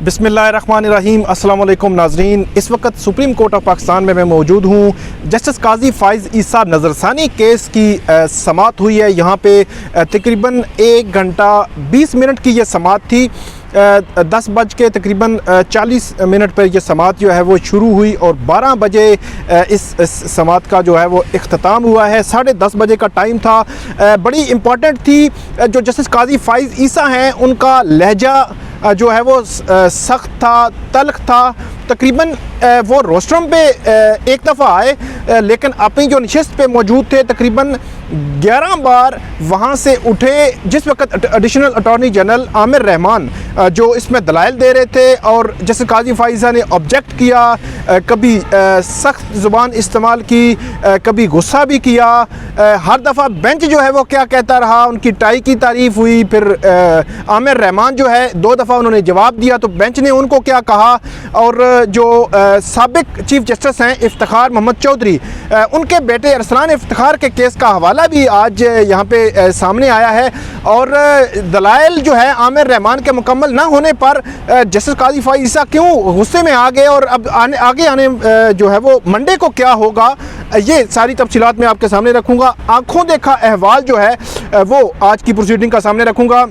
बिस्मिल्लाहिर्रहमानिर्रहीम। अस्सलाम वालेकुम नाज़रीन, इस वक्त सुप्रीम कोर्ट ऑफ पाकिस्तान में मैं मौजूद हूँ। जस्टिस काजी फ़ाइज़ ईसा नज़रसानी केस की समाअत हुई है। यहाँ पे तकरीबन 1 घंटा 20 मिनट की ये समाअत थी। 10 बज के तकरीबन 40 मिनट पर यह समाअत जो है वो शुरू हुई और 12 बजे इस समाअत का जो है वो इख्तिताम हुआ है। 10:30 बजे का टाइम था। बड़ी इम्पॉर्टेंट थी। जो जस्टिस काजी फ़ाइज़ ईसा हैं उनका लहजा जो है वो सख्त था, तल्ख था। तकरीबन वो रोस्ट्रम पे एक दफ़ा आए लेकिन अपनी जो नशिस्त पे मौजूद थे तकरीबन 11 बार वहाँ से उठे। जिस वक्त additional attorney general Aamir Rahman जो इसमें दलाइल दे रहे थे और जस्टिस काजी फ़ाइज़ा ने ऑब्जेक्ट किया, कभी सख्त ज़ुबान इस्तेमाल की, कभी गुस्सा भी किया। हर दफ़ा बेंच जो है वो क्या कहता रहा, उनकी टाई की तारीफ़ हुई। फिर आमिर रहमान जो है 2 दफ़ा उन्होंने जवाब दिया तो बेंच ने उनको क्या कहा। और जो साबिक चीफ जस्टिस हैं इफ्तिखार मोहम्मद चौधरी, उनके बेटे अरसलान इफ्तिखार के केस का हवाला भी आज यहाँ पे सामने आया है। और दलाइल जो है आमिर रहमान के मुकम्मल ना होने पर जस्टिस काजी फ़ाइज़ ईसा क्यों गुस्से में आ गए और अब आगे आने जो है वो मंडे को क्या होगा, ये सारी तफसीलात मैं आपके सामने रखूँगा। आँखों देखा अहवाल जो है वो आज की प्रोसीडिंग का सामने रखूँगा।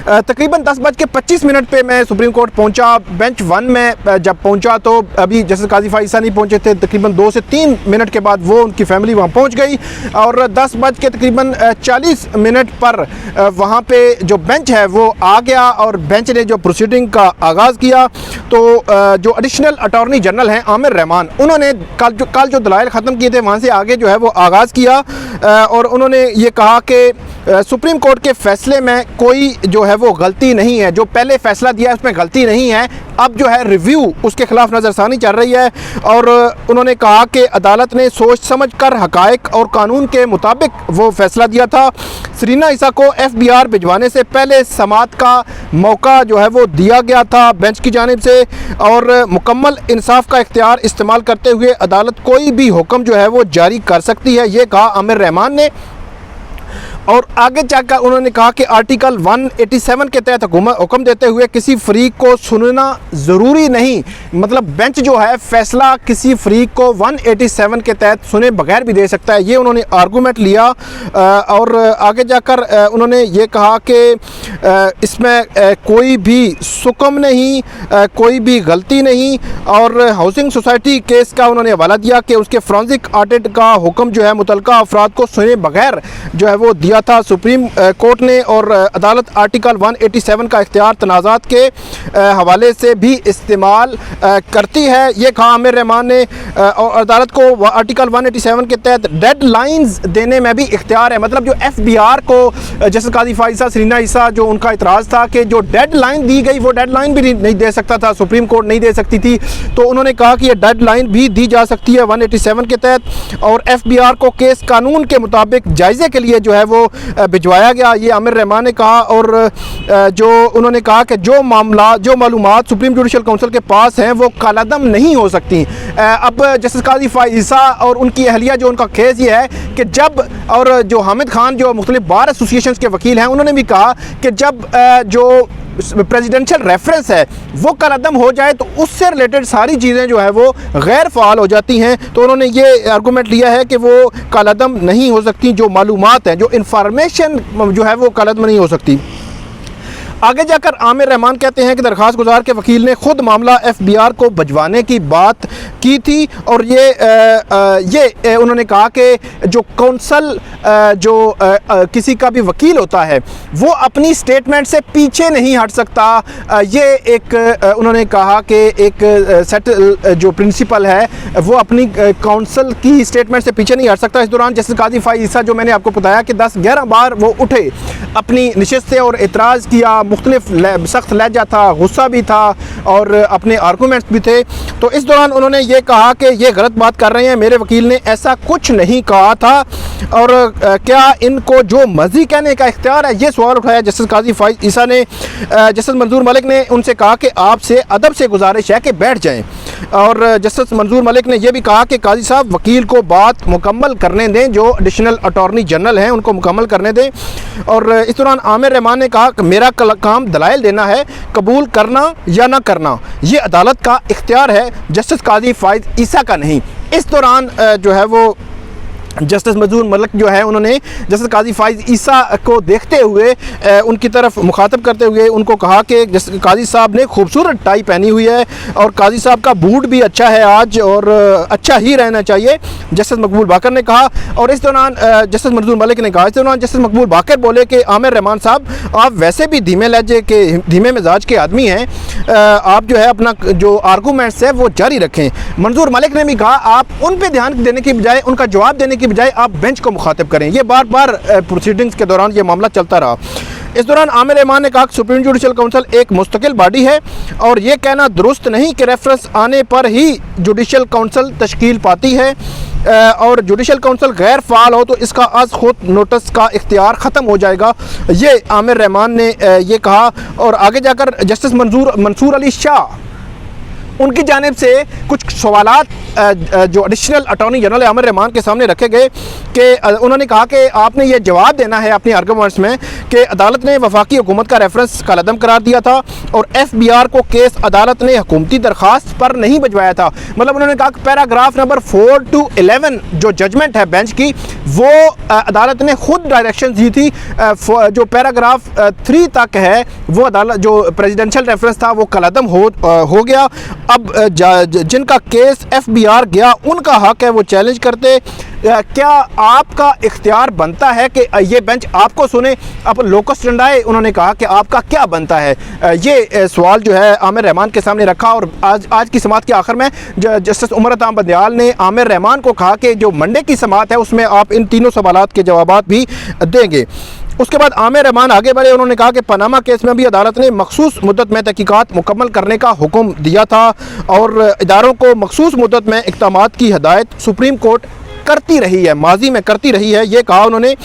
तकरीबन 10:25 पे मैं सुप्रीम कोर्ट पहुंचा। बेंच 1 में जब पहुंचा तो अभी जस्टिस काजी फ़ाइज़ ईसा नहीं पहुंचे थे। तकरीबन 2 से 3 मिनट के बाद वो उनकी फैमिली वहां पहुंच गई और 10:40 पर वहां पे जो बेंच है वो आ गया और बेंच ने जो प्रोसीडिंग का आगाज़ किया। तो जो एडिशनल अटॉर्नी जनरल हैं आमिर रहमान, उन्होंने कल जो दलाइल ख़त्म किए थे वहाँ से आगे जो है वो आगाज़ किया और उन्होंने ये कहा कि सुप्रीम कोर्ट के फ़ैसले में कोई जो है वो गलती नहीं है, जो पहले फ़ैसला दिया है उसमें गलती नहीं है। अब जो है रिव्यू उसके ख़िलाफ़ नज़रसानी चल रही है। और उन्होंने कहा कि अदालत ने सोच समझ कर हक़ाइक़ और कानून के मुताबिक वो फ़ैसला दिया था। सरीना ईसा को FBR भिजवाने से पहले समाअत का मौका जो है वो दिया गया था बेंच की जानिब से और मुकम्मल इंसाफ का इख्तियार इस्तेमाल करते हुए अदालत कोई भी हुक्म जो है वो जारी कर सकती है, ये कहा आमिर रहमान ने। और आगे जाकर उन्होंने कहा कि आर्टिकल 187 के तहत हुक्म देते हुए किसी फ़रीक को सुनना ज़रूरी नहीं, मतलब बेंच जो है फ़ैसला किसी फ़रीक को 187 के तहत सुने बगैर भी दे सकता है, ये उन्होंने आर्गूमेंट लिया। और आगे जाकर उन्होंने ये कहा कि इसमें कोई भी सुकम नहीं, कोई भी गलती नहीं। और हाउसिंग सोसाइटी केस का उन्होंने हवाला दिया कि उसके फोरेंसिक ऑडिट का हुक्म जो है मुतल्लिका अफराद को सुने बगैर जो है वो दिया था सुप्रीम कोर्ट ने। और अदालत आर्टिकल 187 का इख्तियार तनाज़ात के हवाले से भी इस्तेमाल करती है, ये कहा आमिर रहमान ने। और अदालत को आर्टिकल 187 के तहत डेड लाइन्स देने में भी इख्तियार है, मतलब जो FBR को जस्टिस काजी फ़ाइज़ ईसा, सरीना ईसा जो उनका इतराज़ था कि जो डेड लाइन दी गई वो डेड लाइन भी नहीं दे सकता था, सुप्रीम कोर्ट नहीं दे सकती थी, तो उन्होंने कहा कि ये डेड लाइन भी दी जा सकती है 187 के तहत। और FBR को केस कानून के मुताबिक जायज़े के लिए जो है वो भिजवाया गया, ये आमिर रहमान ने कहा। और जो उन्होंने कहा कि जो मालूमात सुप्रीम जुडिशल काउंसिल के पास हैं वो कालादम नहीं हो सकती। अब जस्टिस काजी फ़ाइज़ ईसा और उनकी अहलिया जो उनका केस ये है कि जब, और जो हामिद खान जो मुख्तलिफ बार एसोसिएशन के वकील हैं उन्होंने भी कहा कि जब जो प्रेसिडेंशियल रेफरेंस है वो कलअदम हो जाए तो उससे रिलेटेड सारी चीज़ें जो है वो गैर फ़ाल हो जाती हैं। तो उन्होंने ये आर्गूमेंट लिया है कि वो कलअदम नहीं हो सकती, जो मालूमात हैं, जो इंफॉर्मेशन जो है वो कलअदम नहीं हो सकती। आगे जाकर आमिर रहमान कहते हैं कि दरख्वास्त गुजार के वकील ने ख़ुद मामला FBR को भिजवाने की बात की थी। और ये उन्होंने कहा कि जो कौंसल जो किसी का भी वकील होता है वो अपनी स्टेटमेंट से पीछे नहीं हट सकता। ये एक उन्होंने कहा कि एक सेट जो प्रिंसिपल है वो अपनी कौंसल की स्टेटमेंट से पीछे नहीं हट सकता। इस दौरान जस्टिस काजी फ़ाइज़ ईसा जो मैंने आपको बताया कि 10-11 बार वो उठे अपनी नशिस्त से और एतराज़ किया, मुख्तलिफ सख्त लहजा था, गुस्सा भी था और अपने आर्गूमेंट्स भी थे। तो इस दौरान उन्होंने ये कहा कि ये गलत बात कर रहे हैं, मेरे वकील ने ऐसा कुछ नहीं कहा था और क्या इनको जो मर्जी कहने का इख्तियार है, ये सवाल उठाया जस्टिस काजी फाइज ईसा ने। जस्टिस मंजूर मलिक ने उनसे कहा कि आपसे अदब से गुजारिश है कि बैठ जाएं और जस्टिस मंजूर मलिक ने यह भी कहा कि काजी साहब वकील को बात मुकम्मल करने दें, जो एडिशनल अटॉर्नी जनरल हैं उनको मुकम्मल करने दें। और इस दौरान आमिर रहमान ने कहा कि मेरा काम दलाइल देना है, कबूल करना या ना करना ये अदालत का इख्तियार है, जस्टिस काजी फाइज ईसा का नहीं। इस दौरान जो है वो जस्टिस मंजूर मलिक जो है उन्होंने जस्टिस काजी फाइज ईसा को देखते हुए उनकी तरफ मुखातब करते हुए उनको कहा कि काजी साहब ने खूबसूरत टाई पहनी हुई है और काजी साहब का बूट भी अच्छा है आज और अच्छा ही रहना चाहिए, जस्टिस मकबूल बाकर ने कहा। और इस दौरान जस्टिस मंजूर मलिक ने कहा, इस दौरान जस्टिस मकबूल बाकर बोले कि आमिर रहमान साहब आप वैसे भी धीमे लहजे के, धीमे मिजाज के आदमी हैं, आप जो है अपना जो आर्गूमेंट्स है वो जारी रखें। मंजूर मलिक ने भी कहा आप उन पर ध्यान देने की बजाय, उनका जवाब देने की बजाय आप बेंच को मुखातिब करें। ये बार बार प्रोसीडिंग्स के दौरान ये मामला चलता रहा। इस दौरान आमिर रहमान ने कहा कि सुप्रीम जुडिशल काउंसिल एक मुस्तकिल बॉडी है और ये कहना दुरुस्त नहीं कि रेफरेंस आने पर ही जुडिशल काउंसिल तश्कील पाती है और जुडिशल काउंसिल गैर फ़ाल हो तो इसका आज खुद नोटिस का इख्तियार ख़त्म हो जाएगा, ये आमिर रहमान ने ये कहा। और आगे जाकर जस्टिस मंसूर अली शाह उनकी जानिब से कुछ सवालात जो additional attorney general Aamir Rahman के सामने रखे गए कि उन्होंने कहा कि आपने ये जवाब देना है अपनी आर्गूमेंट्स में कि अदालत ने वफाकी हुकूमत का रेफरेंस कलअदम करार दिया था और FBR को केस अदालत ने हुकूमती दरख्वास्त पर नहीं भिजवाया था। मतलब उन्होंने कहा कि पैराग्राफ नंबर 4 to 11 जो जजमेंट है बेंच की वो अदालत ने खुद डायरेक्शन दी थी। जो पैराग्राफ 3 तक है वो अदालत जो प्रेसिडेंशियल रेफरेंस था वो कलअदम हो गया। अब जिनका केस FBR गया उनका हक है वो चैलेंज करते। क्या आपका इख्तियार बनता है कि ये बेंच आपको सुने, अब लोकस डंडाए? उन्होंने कहा कि आपका क्या बनता है? ये सवाल जो है आमिर रहमान के सामने रखा और आज की समात के आखिर में जस्टिस उमर-ए-आज़म बंदियाल ने आमिर रहमान को कहा कि जो मंडे की समात है उसमें आप इन तीनों सवालात के जवाबात भी देंगे। उसके बाद आमिर रहमान आगे बढ़े, उन्होंने कहा कि पनामा केस में भी अदालत ने मखसूस मुद्दत में तहकीकात मुकम्मल करने का हुक्म दिया था और इदारों को मखसूस मुद्दत में इक़दामात की हदायत सुप्रीम कोर्ट करती रही है, माजी में करती रही है, ये कहा उन्होंने।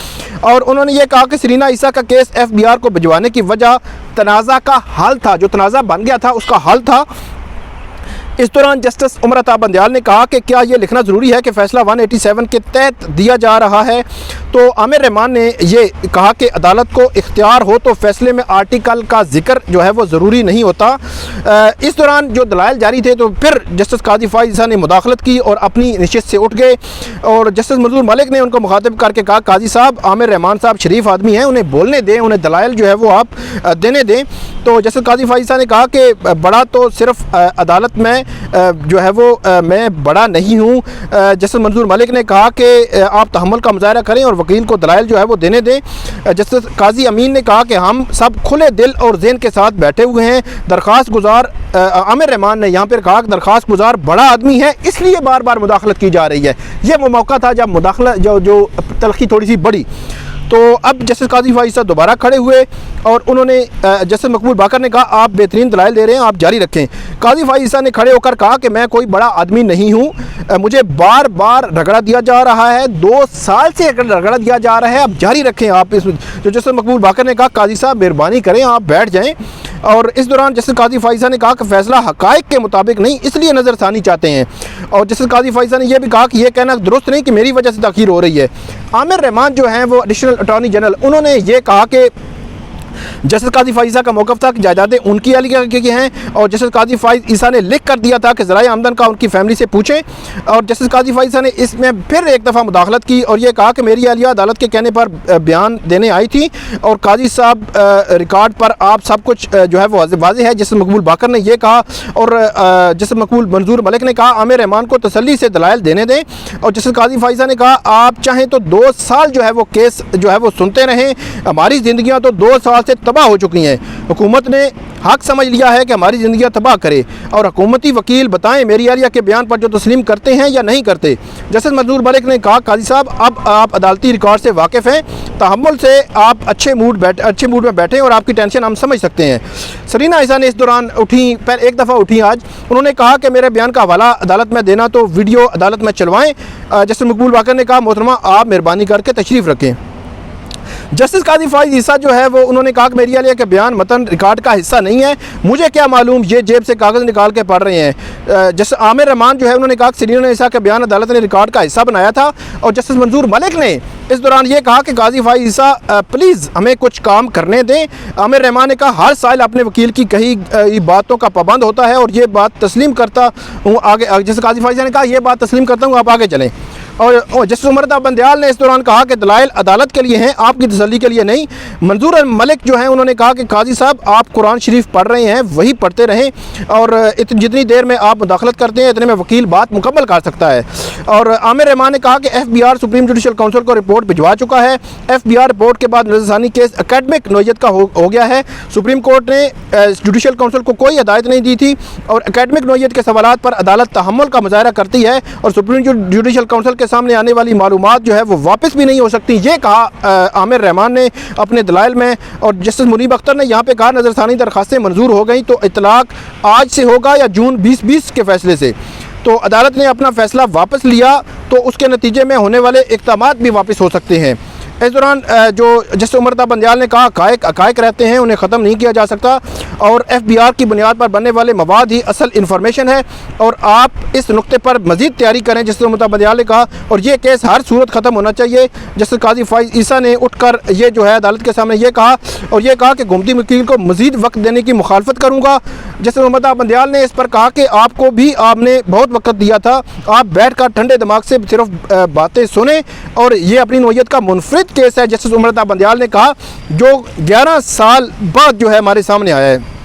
और उन्होंने ये कहा कि सरीना ईसा का केस FBR को भिजवाने की वजह तनाज़ा का हल था, जो तनाज़ा बन गया था उसका हल था। इस दौरान जस्टिस उमर-ए-आज़म बंदियाल ने कहा कि क्या ये लिखना ज़रूरी है कि फ़ैसला 187 के तहत दिया जा रहा है। तो आमिर रहमान ने ये कहा कि अदालत को इख्तियार हो तो फ़ैसले में आर्टिकल का जिक्र जो है वो ज़रूरी नहीं होता। इस दौरान जो दलाइल जारी थे तो फिर जस्टिस काजी फाइज ईसा ने मुदाखलत की और अपनी नशिस्त से उठ गए और जस्टिस मंजूर मलिक ने उनको मुखातिब करके कहा काजी साहब आमिर रहमान साहब शरीफ आदमी हैं, उन्हें बोलने दें, उन्हें दलाइल जो है वो आप देने दें। तो जस्टिस काजी फाइज ईसा ने कहा कि बड़ा तो सिर्फ अदालत में जो है वो मैं बड़ा नहीं हूँ। जस्टिस मंजूर मलिक ने कहा कि आप तहम्मुल का मुजाहरा करें और वकील को दलाइल जो है वो देने दें। जस्टिस काजी अमीन ने कहा कि हम सब खुले दिल और ज़हन के साथ बैठे हुए हैं। दरख्वास्त गुजार आमिर रहमान ने यहाँ पर कहा कि दरख्वास्त गुजार बड़ा आदमी है इसलिए बार बार मुदाखलत की जा रही है। ये वो मौका था जब मुदाखलत जो तलखी थोड़ी सी बड़ी। तो अब जस्टिस काजी फाइज ईसा दोबारा खड़े हुए और उन्होंने जस्टिस मकबूल बाकर ने कहा आप बेहतरीन दलाइल दे रहे हैं, आप जारी रखें। काजी फाइज ईसा ने खड़े होकर कहा कि मैं कोई बड़ा आदमी नहीं हूँ, मुझे बार बार रगड़ा दिया जा रहा है, 2 साल से रगड़ा दिया जा रहा है, आप जारी रखें। आप इस जो जस्टिस मकबूल बाकर ने कहा काजी साहब मेहरबानी करें आप बैठ जाएँ। और इस दौरान जस्टिस काजी फाइज ईसा ने कहा कि फ़ैसला हक़ाइक़ के मुताबिक नहीं इसलिए नज़रसानी चाहते हैं। और जस्टिस काजी फाइज ईसा ने यह भी कहा कि यह कहना दुरुस्त नहीं कि मेरी वजह से ताख़ीर हो रही है। आमिर रहमान जो हैं वो एडिशनल अटॉर्नी जनरल, उन्होंने ये कहा कि जस्टिस काजी फाइज ईसा का मौक़िफ़ था कि जायदादें उनकी अहलिया की हैं और जस्टिस काजी फाइज ईसा ने लिख कर दिया था कि ज़राए आमदन का उनकी फैमिली से पूछें। और जस्टिस काजी फाइज ईसा ने इसमें फिर एक दफ़ा मुदाखलत की और ये कहा कि मेरी अहलिया अदालत के कहने पर बयान देने आई थी और काजी साहब रिकॉर्ड पर आप सब कुछ जो है वो वाज़ेह है। जस्टिस मकबूल बाकर ने यह कहा और जस्टिस मकबूल मंजूर मलिक ने कहा आमिर रहमान को तसल्ली से दलाइल देने दें। और जस्टिस काजी फाइज ईसा ने कहा आप चाहें तो 2 साल जो है वो केस जो है वो सुनते रहें, हमारी ज़िंदगियाँ तो 2 साल से तबाह हो चुकी हैं। हुकूमत ने हक समझ लिया है कि हमारी ज़िंदगियाँ तबाह करे और हुकूमती वकील बताएं मेरी अहलिया के बयान पर जो तस्लीम करते हैं या नहीं करते। जस्टिस मंजूर मलिक ने कहा काजी साहब अब आप अदालती रिकॉर्ड से वाकिफ़ हैं, तहम्मुल से आप अच्छे मूड में बैठें और आपकी टेंशन हम समझ सकते हैं। सरीना ईसा ने इस दौरान उठी, पहले एक दफ़ा उठी आज उन्होंने कहा कि मेरे बयान का हवाला अदालत में देना तो वीडियो अदालत में चलवाएँ। जस्टिस मकबूल बाकर ने कहा मोहतरमा आप मेहरबानी करके तशरीफ़ रखें। जस्टिस काजी फ़ाइज़ ईसा जो है वो उन्होंने कहा कि मेरी अलिया के बयान मतन रिकॉर्ड का हिस्सा नहीं है, मुझे क्या मालूम ये जेब से कागज़ निकाल के पढ़ रहे हैं। जस्टिस आमिर रहमान जो है उन्होंने कहा कि सीनियर ईसा का बयान अदालत ने रिकॉर्ड का हिस्सा बनाया था। और जस्टिस मंजूर मलिक ने इस दौरान ये कहा कि काजी फ़ाइज़ ईसा प्लीज़ हमें कुछ काम करने दें। आमिर रहमान ने कहा हर साल अपने वकील की कही बातों का पाबंद होता है और ये बात तस्लीम करता हूँ आगे। जैसे काजी फ़ाइज़ ने कहा ये बात तस्लीम करता हूँ, आप आगे चलें। और जस्टिस उमर बंदयाल ने इस दौरान कहा कि दलाइल अदालत के लिए हैं, आपकी तसल्ली के लिए नहीं। मंजूर मलिक जो हैं उन्होंने कहा कि काजी साहब आप कुरान शरीफ पढ़ रहे हैं, वही पढ़ते रहें और जितनी देर में आप मुदाखलत करते हैं इतने में वकील बात मुकम्मल कर सकता है। और आमिर रहमान ने कहा कि FBI सुप्रीम जुडिशल काउंसिल को रिपोर्ट भिजवा चुका है। FBI रिपोर्ट के बाद नज़रसानी केस अकेडमिक नोयत का हो गया है। सुप्रीम कोर्ट ने जुडिशल काउंसिल को कोई हिदायत नहीं दी थी और अकेडमिक नोयत के सवालात पर अदालत तहम्मुल का मुजाहरा करती है और सुप्रीम जुडिशल काउंसिल के सामने आने वाली मालूमात जो है वो वापस भी नहीं हो सकती, ये कहा आमिर रहमान ने अपने दलाइल में। और जस्टिस मुनीब अख्तर ने यहाँ पे कहा नज़रसानी दरखास्तें मंजूर हो गई तो इतलाक आज से होगा या जून 2020 के फैसले से। तो अदालत ने अपना फ़ैसला वापस लिया तो उसके नतीजे में होने वाले इक़दामात भी वापस हो सकते हैं। इस दौरान जो जस्टिस उमर बंदयाल ने कहा हक़ाइक़ रहते हैं, उन्हें ख़त्म नहीं किया जा सकता और FBI की बुनियाद पर बनने वाले मवाद ही असल इन्फॉर्मेशन है और आप इस नुक्ते पर मज़ीद तैयारी करें। जस्टिस उमर बंदयाल ने कहा और ये केस हर सूरत ख़त्म होना चाहिए। जस्टिस काजी फ़ाइज़ ईसा ने उठकर ये जो है अदालत के सामने ये कहा और ये कहा कि घूमती वकील को मज़ीद वक्त देने की मुखालफत करूँगा। जस्टिस उमर बंदयाल ने इस पर कहा कि आपको भी आपने बहुत वक्त दिया था, आप बैठ कर ठंडे दिमाग से सिर्फ बातें सुने और ये अपनी नोयत का मुनफरिद केस है। जस्टिस उमर बंदयाल ने कहा जो 11 साल बाद जो है हमारे सामने आया है।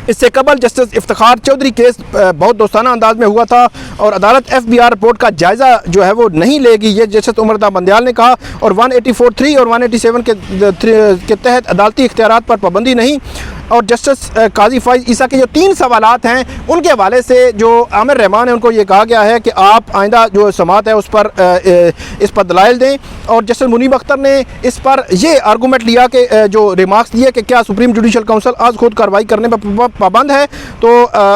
इससे कबल जस्टिस इफ्तिखार चौधरी केस बहुत दोस्ताना अंदाज में हुआ था और अदालत FBI रिपोर्ट का जायज़ा जो है वो नहीं लेगी, ये जस्टिस उमर बंदयाल ने कहा। और 184(3) और 187 के तहत अदालती इख्तियारात पर पाबंदी नहीं। और जस्टिस काजी फ़ाइज़ ईसा के जो 3 सवालात हैं उनके हवाले से जो आमिर रहमान है उनको ये कहा गया है कि आप आइंदा जो समात है इस पर दलाइल दें। और जस्टिस मुनीब अख्तर ने इस पर यह आर्गूमेंट लिया कि जो रिमार्क्स दिए कि क्या सुप्रीम जुडिशल काउंसिल आज खुद कार्रवाई करने पर पाबंद है। तो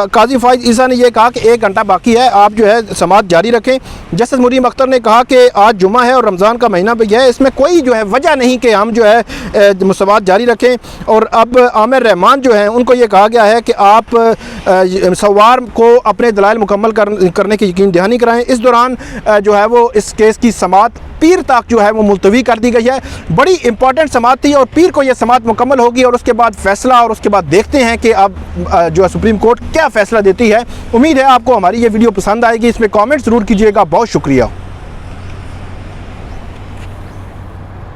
काजी फ़ाइज़ ईसा ने यह कहा कि 1 घंटा बाकी है, आप जो है समात जारी रखें। जस्टिस मुनीब अख्तर ने कहा कि आज जुम्मा है और रमज़ान का महीना भी है, इसमें कोई जो है वजह नहीं कि हम जो है समात जारी रखें। और अब आमिर रहमान जो है उनको ये कहा गया है कि आप सवार को अपने दलाइल मुकम्मल करने की यकीन दहानी कराएं। इस दौरान जो है वो इस केस की समात पीर तक जो है वो मुलतवी कर दी गई है। बड़ी इंपॉर्टेंट समात थी और पीर को यह समात मुकम्मल होगी और उसके बाद फैसला और उसके बाद देखते हैं कि अब जो है सुप्रीम कोर्ट क्या फ़ैसला देती है। उम्मीद है आपको हमारी ये वीडियो पसंद आएगी। इसमें कमेंट ज़रूर कीजिएगा। बहुत शुक्रिया।